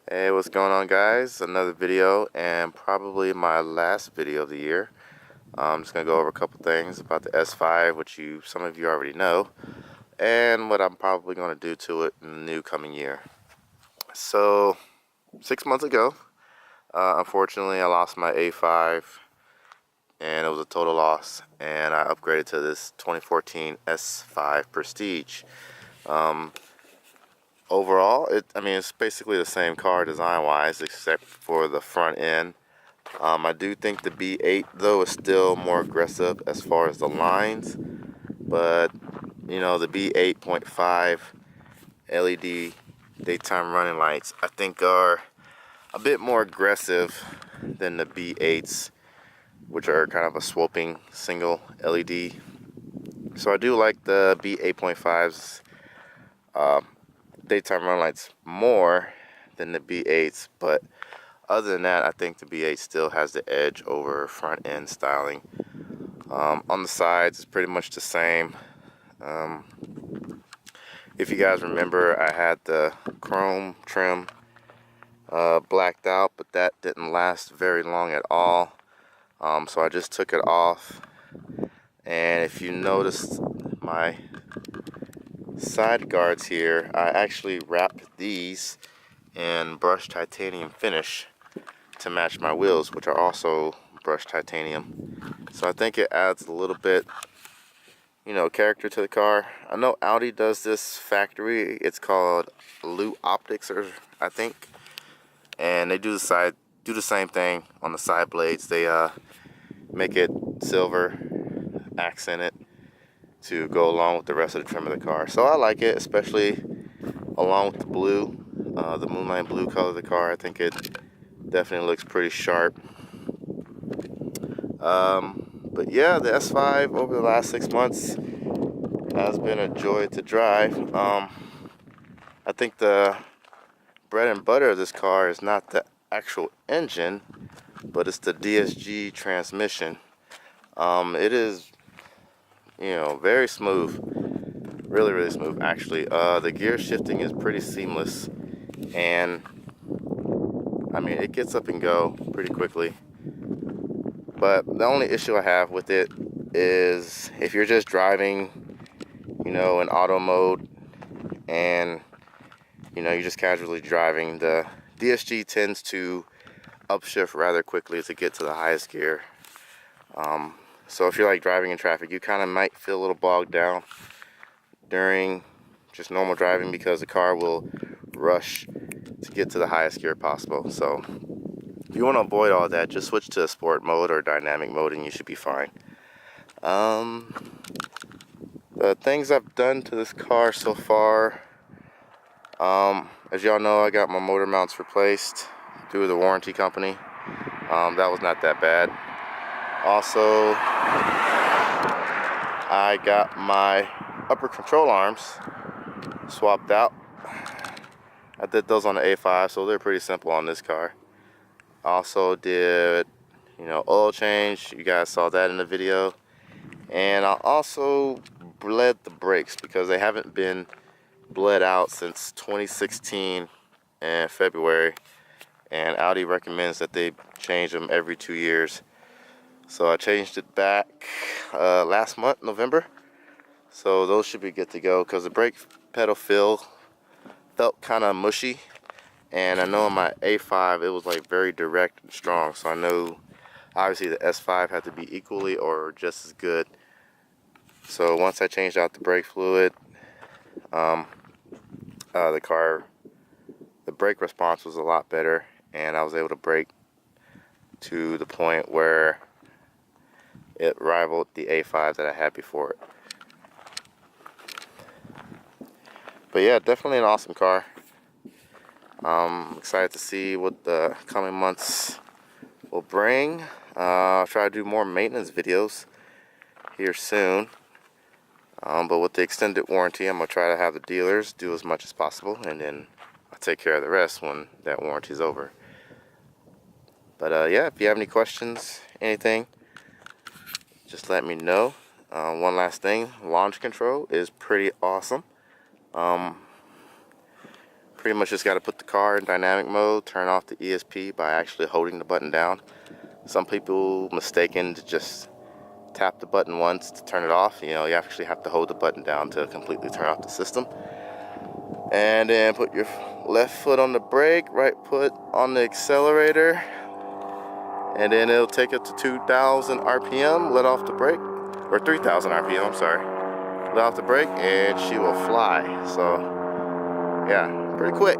Hey, what's going on, guys? Another video, and probably my last video of the year. I'm just gonna go over a couple things about the S5, which some of you already know, and what I'm probably gonna do to it in the new coming year. So, 6 months ago, unfortunately, I lost my A5, and it was a total loss. And I upgraded to this 2014 S5 Prestige. Overall, it's basically the same car design-wise, except for the front end. I do think the B8 though is still more aggressive as far as the lines, but the B8.5 LED daytime running lights I think are a bit more aggressive than the B8s, which are kind of a sloping single LED. So I do like the B8.5's daytime running lights more than the B8s, but other than that, I think the B8 still has the edge over front end styling. On the sides, it's pretty much the same. If you guys remember, I had the chrome trim blacked out, but that didn't last very long at all. So I just took it off. And if you noticed my side guards here, I actually wrapped these in brushed titanium finish to match my wheels, which are also brushed titanium. So I think it adds a little bit, character to the car. I know Audi does this factory. It's called Optics, or I think, and they do the same thing on the side blades. They make it silver, accent it to go along with the rest of the trim of the car. So I like it, especially along with the blue, the moonlight blue color of the car. I think it definitely looks pretty sharp. But yeah, the S5 over the last 6 months has been a joy to drive. I think the bread and butter of this car is not the actual engine, but it's the DSG transmission. It is, very smooth, really smooth actually. The gear shifting is pretty seamless, and it gets up and go pretty quickly. But the only issue I have with it is if you're just driving, in auto mode, and you're just casually driving, the DSG tends to upshift rather quickly to get to the highest gear. So if you're like driving in traffic, you kind of might feel a little bogged down during just normal driving, because the car will rush to get to the highest gear possible. So if you want to avoid all that, just switch to sport mode or dynamic mode and you should be fine. The things I've done to this car so far, as y'all know, I got my motor mounts replaced through the warranty company. That was not that bad. Also, I got my upper control arms swapped out. I did those on the A5, so they're pretty simple on this car. Also did, oil change. You guys saw that in the video. And I also bled the brakes because they haven't been bled out since 2016 in February. And Audi recommends that they change them every 2 years. So I changed it back last month, November. So those should be good to go, because the brake pedal felt kind of mushy. And I know on my A5 it was like very direct and strong. So I know obviously the S5 had to be equally or just as good. So once I changed out the brake fluid, the brake response was a lot better, and I was able to brake to the point where it rivaled the A5 that I had before it. But yeah, definitely an awesome car. I'm excited to see what the coming months will bring. I'll try to do more maintenance videos here soon. But with the extended warranty, I'm going to try to have the dealers do as much as possible, and then I'll take care of the rest when that warranty is over. But yeah, if you have any questions, anything, just let me know. One last thing, launch control is pretty awesome. pretty much just got to put the car in dynamic mode, turn off the ESP by actually holding the button down. Some people mistaken to just tap the button once to turn it off. You know, you actually have to hold the button down to completely turn off the system. And then put your left foot on the brake, right foot on the accelerator, and then it'll take it to 2,000 RPM, let off the brake, or 3,000 RPM, I'm sorry. Let off the brake and she will fly. So yeah, pretty quick.